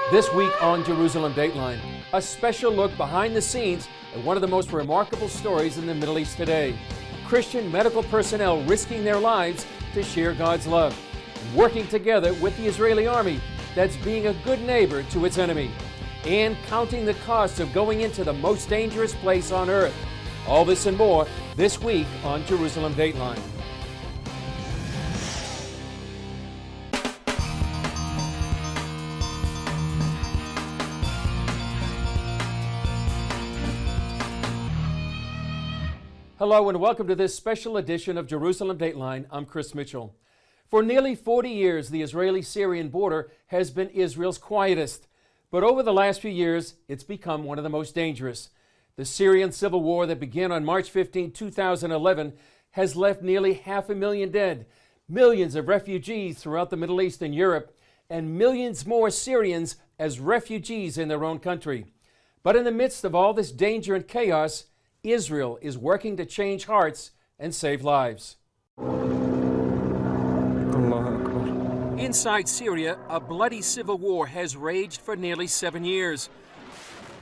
This week on Jerusalem Dateline, a special look behind the scenes at one of the most remarkable stories in the Middle East today. Christian medical personnel risking their lives to share God's love, working together with the Israeli army that's being a good neighbor to its enemy, and counting the cost of going into the most dangerous place on earth. All this and more this week on Jerusalem Dateline. Hello and welcome to this special edition of Jerusalem Dateline. I'm Chris Mitchell. For nearly 40 years, the Israeli-Syrian border has been Israel's quietest. But over the last few years, it's become one of the most dangerous. The Syrian civil war that began on March 15, 2011, has left nearly 500,000 dead, millions of refugees throughout the Middle East and Europe, and millions more Syrians as refugees in their own country. But in the midst of all this danger and chaos, Israel is working to change hearts and save lives. Inside Syria, a bloody civil war has raged for nearly 7 years.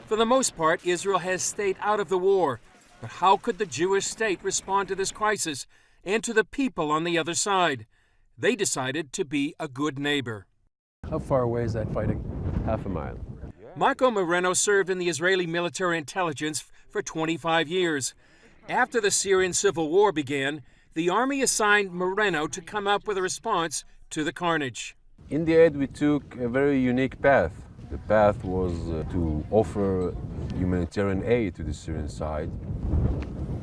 For the most part, Israel has stayed out of the war. But how could the Jewish state respond to this crisis and to the people on the other side? They decided to be a good neighbor. How far away is that fighting? Half a mile. Marco Moreno served in the Israeli military intelligence for 25 years. After the Syrian civil war began, the army assigned Moreno to come up with a response to the carnage. In the end, we took a very unique path. The path was to offer humanitarian aid to the Syrian side,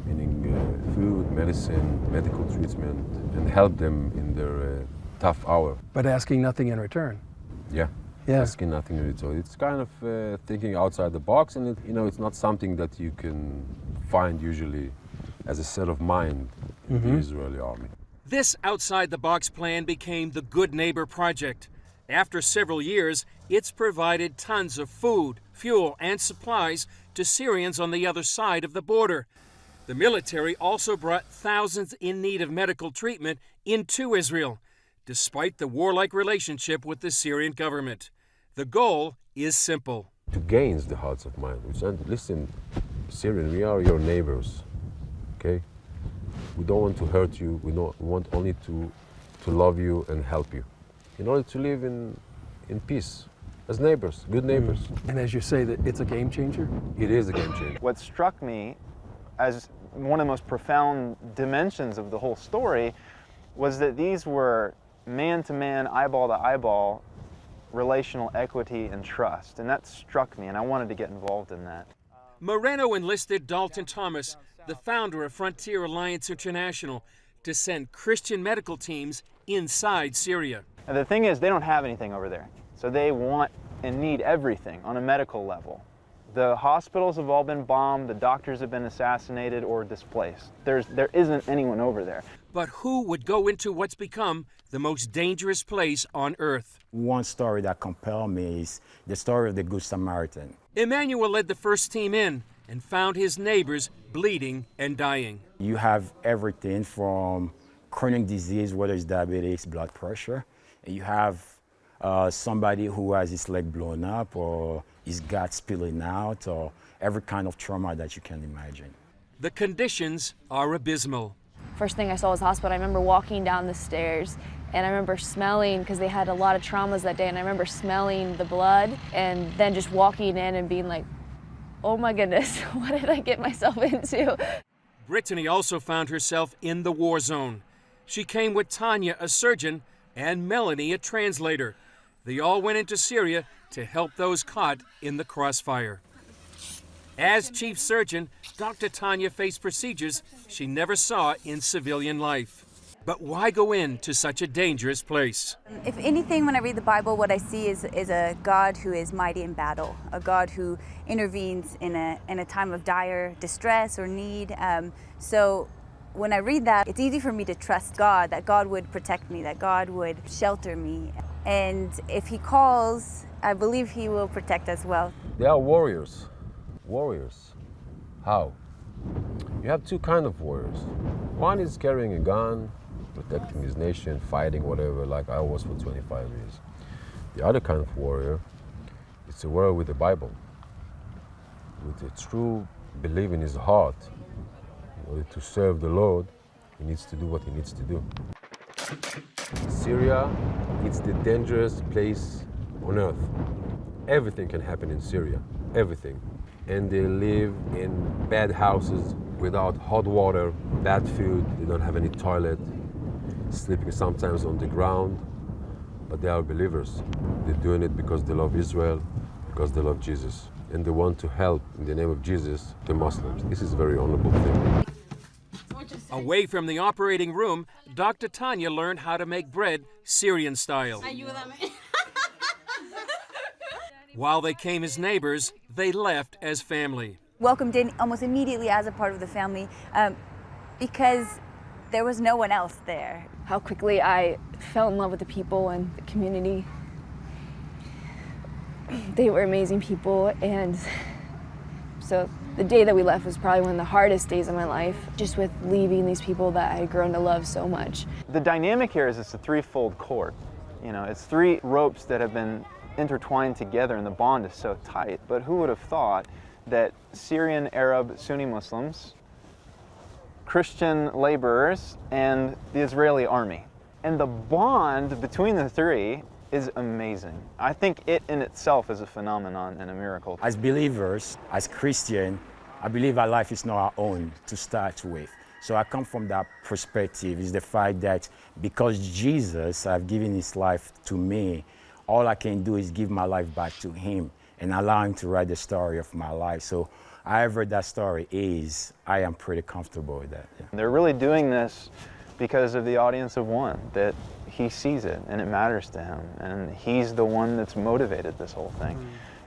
meaning food, medicine, medical treatment, and help them in their tough hour. But asking nothing in return. Yeah. Asking nothing in return. It's kind of thinking outside the box, and it's not something that you can find usually as a set of mind in the Israeli army. This outside-the-box plan became the Good Neighbor Project. After several years, it's provided tons of food, fuel, and supplies to Syrians on the other side of the border. The military also brought thousands in need of medical treatment into Israel, despite the warlike relationship with the Syrian government. The goal is simple. To gain the hearts of mine. Listen, Syrian, we are your neighbors, okay? We don't want to hurt you. We want only to love you and help you in order to live in peace as neighbors, good neighbors. And as you say, that it's a game changer? It is a game changer. What struck me as one of the most profound dimensions of the whole story was that these were man-to-man, eyeball-to-eyeball relational equity and trust. And that struck me, and I wanted to get involved in that. Moreno enlisted Dalton Thomas, the founder of Frontier Alliance International, to send Christian medical teams inside Syria. And the thing is, they don't have anything over there. So they want and need everything on a medical level. The hospitals have all been bombed, the doctors have been assassinated or displaced. There isn't anyone over there. But who would go into what's become the most dangerous place on earth? One story that compelled me is the story of the Good Samaritan. Emmanuel led the first team in and found his neighbors bleeding and dying. You have everything from chronic disease, whether it's diabetes, blood pressure, and you have somebody who has his leg blown up or his gut spilling out or every kind of trauma that you can imagine. The conditions are abysmal. First thing I saw was hospital. I remember walking down the stairs and I remember smelling, because they had a lot of traumas that day, and I remember smelling the blood and then just walking in and being like, oh my goodness, what did I get myself into? Brittany also found herself in the war zone. She came with Tanya, a surgeon, and Melanie, a translator. They all went into Syria to help those caught in the crossfire. As chief surgeon, Dr. Tanya faced procedures she never saw in civilian life. But why go into such a dangerous place? If anything, when I read the Bible, what I see is a God who is mighty in battle, a God who intervenes in a time of dire distress or need. So when I read that, it's easy for me to trust God, that God would protect me, that God would shelter me. And if He calls, I believe He will protect as well. They are warriors. Warriors. How? You have two kinds of warriors. One is carrying a gun, protecting his nation, fighting whatever, like I was for 25 years. The other kind of warrior It's a world with the Bible, with a true belief in his heart. In order to serve the Lord, he needs to do what he needs to do. Syria, it's the dangerous place on earth. Everything can happen in Syria, everything. And they live in bad houses without hot water, bad food, they don't have any toilet, sleeping sometimes on the ground, but they are believers. They're doing it because they love Israel, because they love Jesus, and they want to help in the name of Jesus the Muslims. This is a very honorable thing. Away from the operating room, Dr. Tanya learned how to make bread Syrian style. While they came as neighbors, they left as family. Welcomed in almost immediately as a part of the family because there was no one else there. How quickly I fell in love with the people and the community. They were amazing people, and so the day that we left was probably one of the hardest days of my life, just with leaving these people that I had grown to love so much. The dynamic here is it's a threefold cord. You know, it's three ropes that have been intertwined together, and the bond is so tight. But who would have thought that Syrian, Arab, Sunni Muslims, Christian laborers, and the Israeli army, and the bond between the three is amazing. I think it in itself is a phenomenon and a miracle. As believers, as Christians, I believe our life is not our own to start with. So I come from that perspective, is the fact that because Jesus has given his life to me, all I can do is give my life back to him and allow him to write the story of my life. So however that story is, I am pretty comfortable with that. Yeah. They're really doing this because of the audience of one, that he sees it and it matters to him, and he's the one that's motivated this whole thing.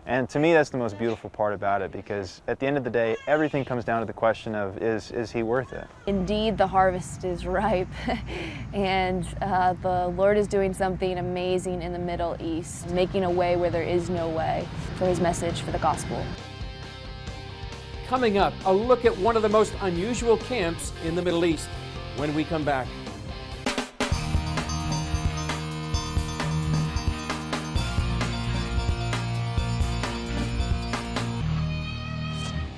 And to me, that's the most beautiful part about it, because at the end of the day, everything comes down to the question of, is he worth it? Indeed, the harvest is ripe, and the Lord is doing something amazing in the Middle East, making a way where there is no way for his message, for the gospel. Coming up, a look at one of the most unusual camps in the Middle East when we come back.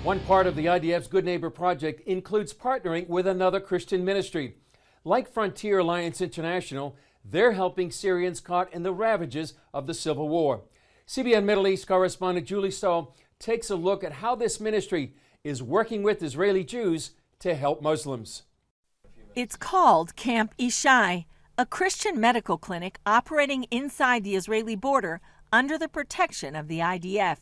One part of the IDF's Good Neighbor Project includes partnering with another Christian ministry. Like Frontier Alliance International, they're helping Syrians caught in the ravages of the civil war. CBN Middle East correspondent Julie Stahl takes a look at how this ministry is working with Israeli Jews to help Muslims. It's called Camp Ishai, a Christian medical clinic operating inside the Israeli border under the protection of the IDF.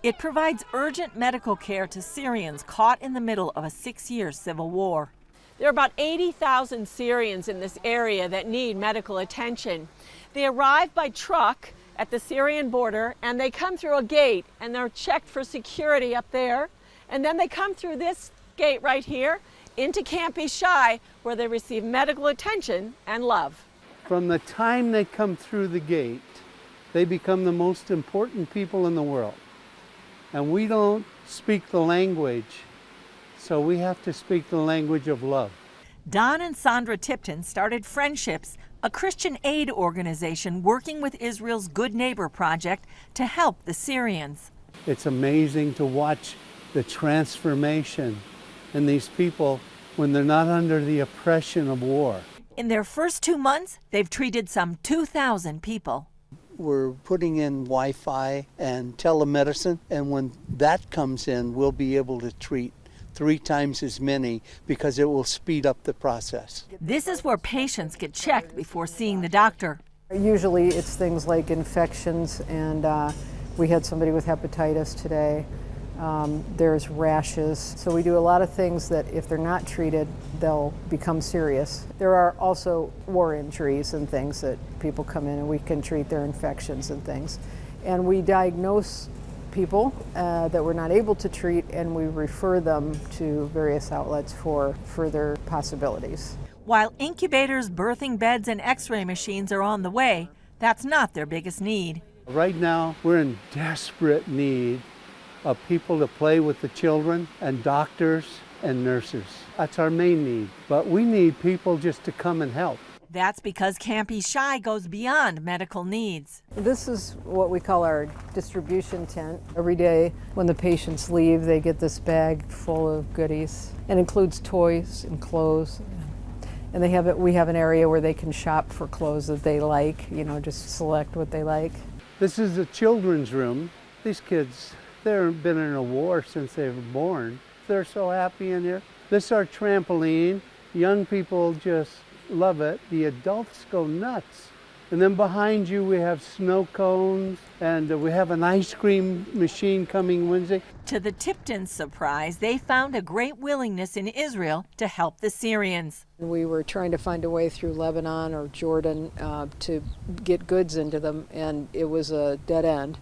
It provides urgent medical care to Syrians caught in the middle of a 6-year civil war. There are about 80,000 Syrians in this area that need medical attention. They arrive by truck at the Syrian border, and they come through a gate, and they're checked for security up there. And then they come through this gate right here into Camp Ishai, where they receive medical attention and love. From the time they come through the gate, they become the most important people in the world. And we don't speak the language, so we have to speak the language of love. Don and Sandra Tipton started Friendships, a Christian aid organization working with Israel's Good Neighbor Project to help the Syrians. It's amazing to watch the transformation in these people when they're not under the oppression of war. In their first 2 months, they've treated some 2,000 people. We're putting in Wi-Fi and telemedicine, and when that comes in, we'll be able to treat 3 times as many because it will speed up the process. This is where patients get checked before seeing the doctor. Usually it's things like infections, and we had somebody with hepatitis today. There's rashes. So we do a lot of things that if they're not treated, they'll become serious. There are also war injuries and things that people come in and we can treat their infections and things. And we diagnose people that we're not able to treat, and we refer them to various outlets for further possibilities. While incubators, birthing beds, and x-ray machines are on the way, that's not their biggest need. Right now, we're in desperate need of people to play with the children, and doctors and nurses. That's our main need. But we need people just to come and help. That's because Camp Ishai goes beyond medical needs. This is what we call our distribution tent. Every day when the patients leave, they get this bag full of goodies. It includes toys and clothes. And we have an area where they can shop for clothes that they like, just select what they like. This is the children's room. These kids, they've been in a war since they were born. They're so happy in here. This is our trampoline. Young people just love it. The adults go nuts. And then behind you we have snow cones, and we have an ice cream machine coming Wednesday. To the Tiptons' surprise, they found a great willingness in Israel to help the Syrians. We were trying to find a way through Lebanon or Jordan to get goods into them, and it was a dead end.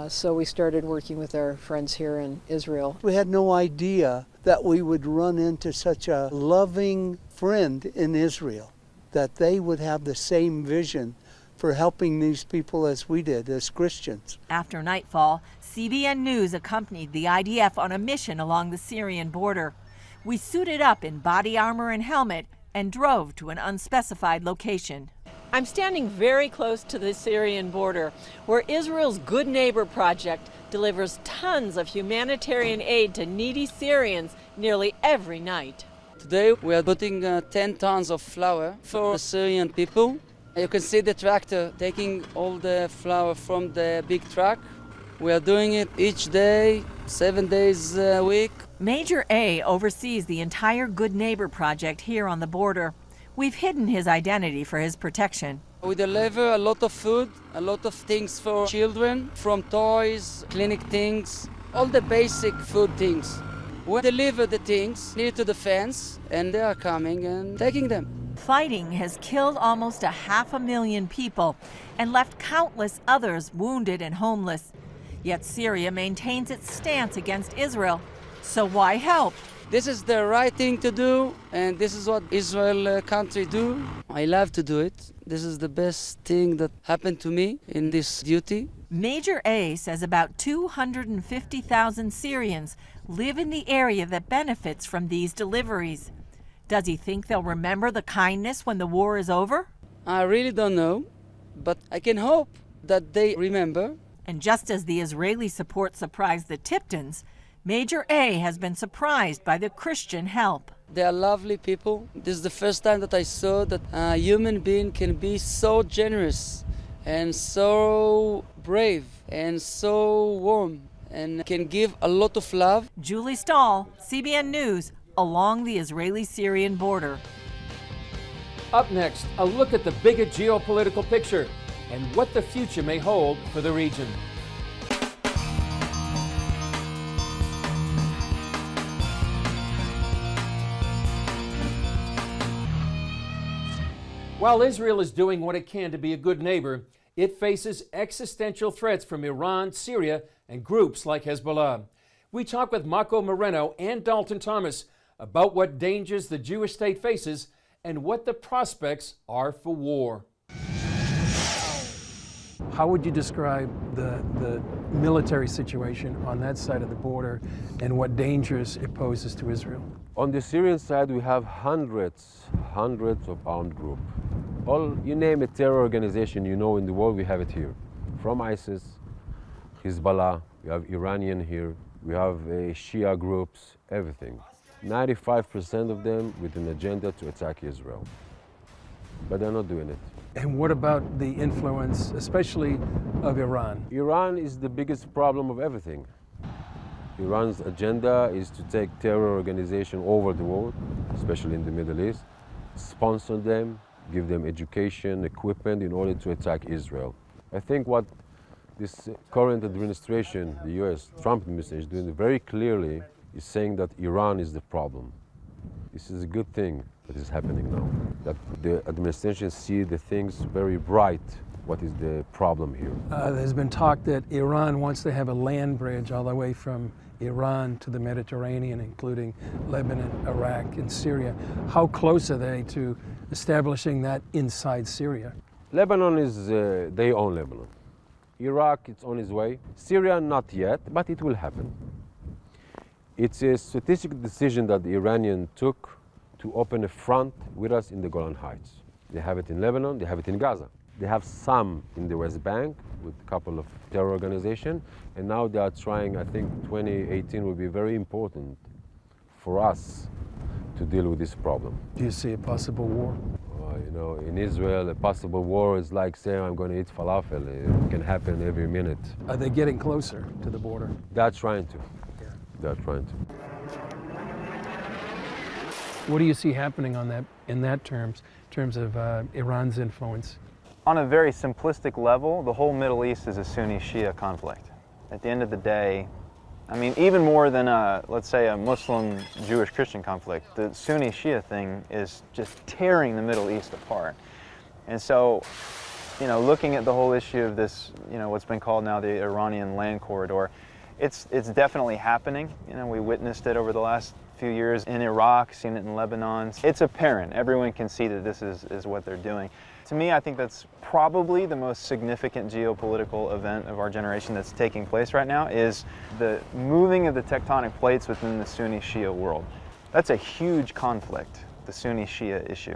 So we started working with our friends here in Israel. We had no idea that we would run into such a loving friend in Israel, that they would have the same vision for helping these people as we did as Christians. After nightfall, CBN News accompanied the IDF on a mission along the Syrian border. We suited up in body armor and helmet and drove to an unspecified location. I'm standing very close to the Syrian border, where Israel's Good Neighbor Project delivers tons of humanitarian aid to needy Syrians nearly every night. Today we are putting 10 tons of flour for the Syrian people. You can see the tractor taking all the flour from the big truck. We are doing it each day, 7 days a week. Major A oversees the entire Good Neighbor Project here on the border. We've hidden his identity for his protection. We deliver a lot of food, a lot of things for children, from toys, clinic things, all the basic food things. We deliver the things near to the fence, and they are coming and taking them. Fighting has killed almost 500,000 people and left countless others wounded and homeless. Yet Syria maintains its stance against Israel. So why help? This is the right thing to do, and this is what Israel country do. I love to do it. This is the best thing that happened to me in this duty. Major A says about 250,000 Syrians live in the area that benefits from these deliveries. Does he think they'll remember the kindness when the war is over? I really don't know, but I can hope that they remember. And just as the Israeli support surprised the Tiptons, Major A has been surprised by the Christian help. They are lovely people. This is the first time that I saw that a human being can be so generous and so brave and so warm and can give a lot of love. Julie Stahl, CBN News, along the Israeli-Syrian border. Up next, a look at the bigger geopolitical picture and what the future may hold for the region. While Israel is doing what it can to be a good neighbor, it faces existential threats from Iran, Syria, and groups like Hezbollah. We talk with Marco Moreno and Dalton Thomas about what dangers the Jewish state faces and what the prospects are for war. How would you describe the military situation on that side of the border and what dangers it poses to Israel? On the Syrian side, we have hundreds of armed groups. All, you name a terror organization in the world, we have it here. From ISIS, Hezbollah, we have Iranian here, we have Shia groups, everything. 95% of them with an agenda to attack Israel. But they're not doing it. And what about the influence, especially of Iran? Iran is the biggest problem of everything. Iran's agenda is to take terror organizations over the world, especially in the Middle East, sponsor them, give them education, equipment in order to attack Israel. I think what this current administration, the US, Trump administration, is doing very clearly is saying that Iran is the problem. This is a good thing that is happening now, that the administration see the things very bright. What is the problem here? There's been talk that Iran wants to have a land bridge all the way from Iran to the Mediterranean, including Lebanon, Iraq, and Syria. How close are they to establishing that inside Syria? Lebanon is, they own Lebanon. Iraq, it's on its way. Syria, not yet, but it will happen. It's a strategic decision that the Iranians took to open a front with us in the Golan Heights. They have it in Lebanon, they have it in Gaza. They have some in the West Bank with a couple of terror organizations, and now they are trying, I think 2018 will be very important for us to deal with this problem. Do you see a possible war? You know, in Israel, a possible war is like saying I'm going to eat falafel. It can happen every minute. Are they getting closer to the border? They're trying to. They're trying to. What do you see happening on that, in terms of Iran's influence? On a very simplistic level, the whole Middle East is a Sunni-Shia conflict. At the end of the day, I mean, even more than, let's say, a Muslim, Jewish, Christian conflict, the Sunni-Shia thing is just tearing the Middle East apart. And so, you know, looking at the whole issue of this, you know, what's been called now the Iranian land corridor, it's definitely happening. You know, we witnessed it over the last few years in Iraq, seen it in Lebanon. It's apparent. Everyone can see that this is what they're doing. To me, I think that's probably the most significant geopolitical event of our generation that's taking place right now, is the moving of the tectonic plates within the Sunni-Shia world. That's a huge conflict, the Sunni-Shia issue.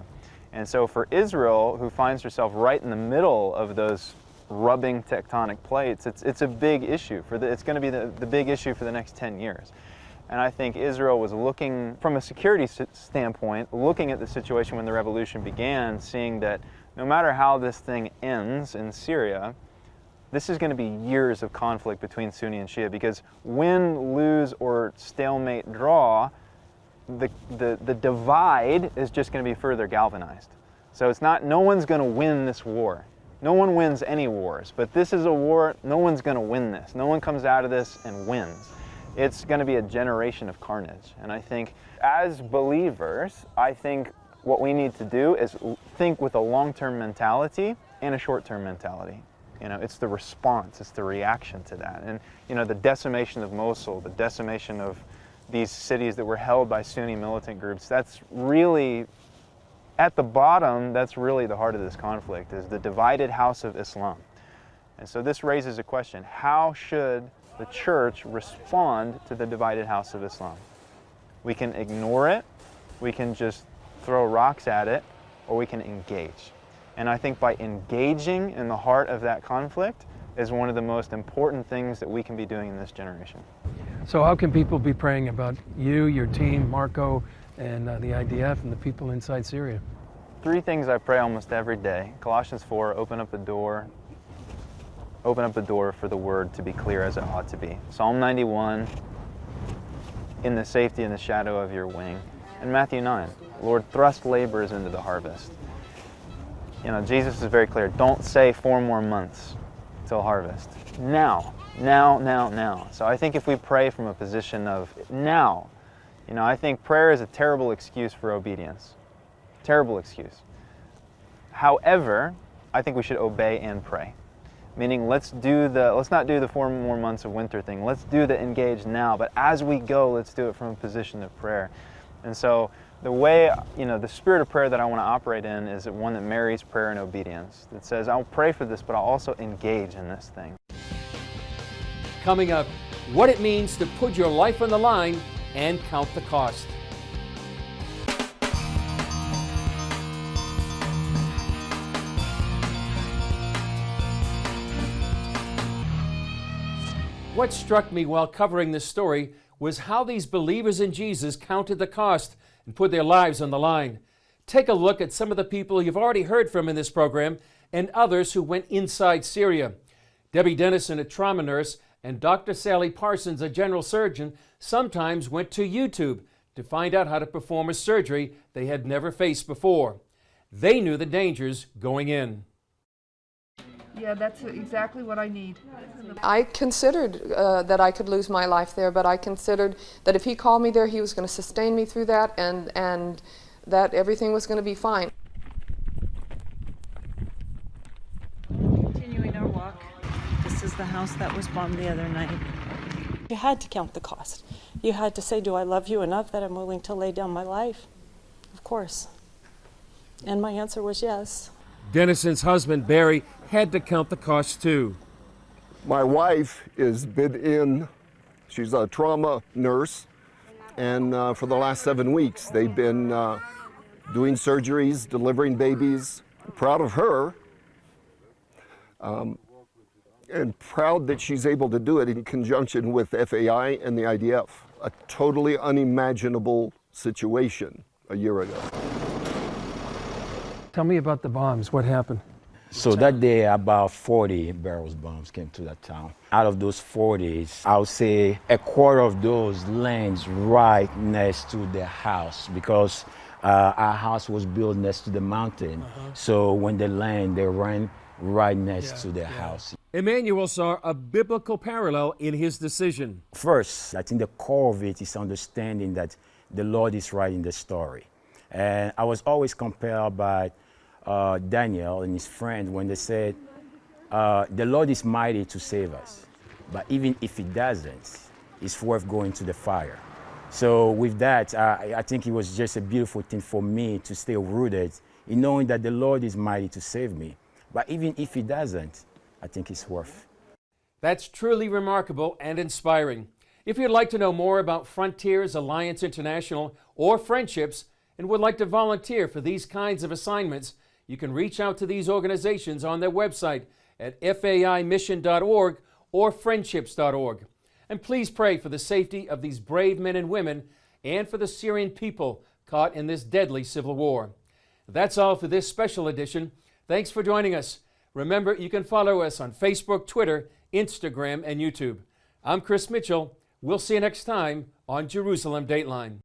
And so for Israel, who finds herself right in the middle of those rubbing tectonic plates, it's a big issue. It's going to be the big issue for the next 10 years. And I think Israel was looking, from a security standpoint, looking at the situation when the revolution began, seeing that no matter how this thing ends in Syria, this is going to be years of conflict between Sunni and Shia, because win, lose, or stalemate draw, the divide is just going to be further galvanized. So it's not, no one's going to win this war. No one wins any wars, but this is a war, no one's going to win this. No one comes out of this and wins. It's going to be a generation of carnage. And I think as believers, I think what we need to do is think with a long-term mentality and a short-term mentality. You know, it's the response, it's the reaction to that. And, you know, the decimation of Mosul, the decimation of these cities that were held by Sunni militant groups, that's really, at the bottom, that's really the heart of this conflict, is the divided house of Islam. And so this raises a question: how should the church respond to the divided house of Islam? We can ignore it, we can just throw rocks at it, or we can engage. And I think by engaging in the heart of that conflict is one of the most important things that we can be doing in this generation. So how can people be praying about you, your team, Marco, and the IDF and the people inside Syria? 3 things I pray almost every day. Colossians 4, open up the door for the word to be clear as it ought to be. Psalm 91, in the safety and the shadow of your wing. And Matthew 9, Lord, thrust laborers into the harvest. You know, Jesus is very clear. Don't say 4 more months till harvest. Now. So I think if we pray from a position of now, you know, I think prayer is a terrible excuse for obedience. Terrible excuse. However, I think we should obey and pray. Meaning, let's not do the 4 more months of winter thing. Let's do the engage now. But as we go, let's do it from a position of prayer. And so the way, you know, the spirit of prayer that I want to operate in is one that marries prayer and obedience. That says, I'll pray for this, but I'll also engage in this thing. Coming up, what it means to put your life on the line and count the cost. What struck me while covering this story was how these believers in Jesus counted the cost and put their lives on the line. Take a look at some of the people you've already heard from in this program and others who went inside Syria. Debbie Dennison, a trauma nurse, and Dr. Sally Parsons, a general surgeon, sometimes went to YouTube to find out how to perform a surgery they had never faced before. They knew the dangers going in. Yeah, that's exactly what I need. I considered that I could lose my life there, but I considered that if he called me there, he was going to sustain me through that, and that everything was going to be fine. Continuing our walk. This is the house that was bombed the other night. You had to count the cost. You had to say, do I love you enough that I'm willing to lay down my life? Of course. And my answer was yes. Dennison's husband, Barry, had to count the cost too. My wife is bid in. She's a trauma nurse, and for the last 7 weeks they've been doing surgeries, delivering babies, Proud of her, and proud that she's able to do it in conjunction with FAI and the IDF. A totally unimaginable situation a year ago. Tell me about the bombs. What happened? So that day, about 40 barrels bombs came to that town. Out of those 40s, I would say a quarter of those lands right next to the house, because our house was built next to the mountain. So when they land, they ran right next to the house. Emmanuel saw a biblical parallel in his decision. First, I think the core of it is understanding that the Lord is writing the story. And I was always compelled by Daniel and his friends when they said, the Lord is mighty to save us, but even if he doesn't, it's worth going to the fire. So with that, I think it was just a beautiful thing for me to stay rooted in knowing that the Lord is mighty to save me. But even if he doesn't, I think it's worth. That's truly remarkable and inspiring. If you'd like to know more about Frontiers Alliance International or Friendships and would like to volunteer for these kinds of assignments, you can reach out to these organizations on their website at faimission.org or friendships.org. And please pray for the safety of these brave men and women and for the Syrian people caught in this deadly civil war. That's all for this special edition. Thanks for joining us. Remember, you can follow us on Facebook, Twitter, Instagram, and YouTube. I'm Chris Mitchell. We'll see you next time on Jerusalem Dateline.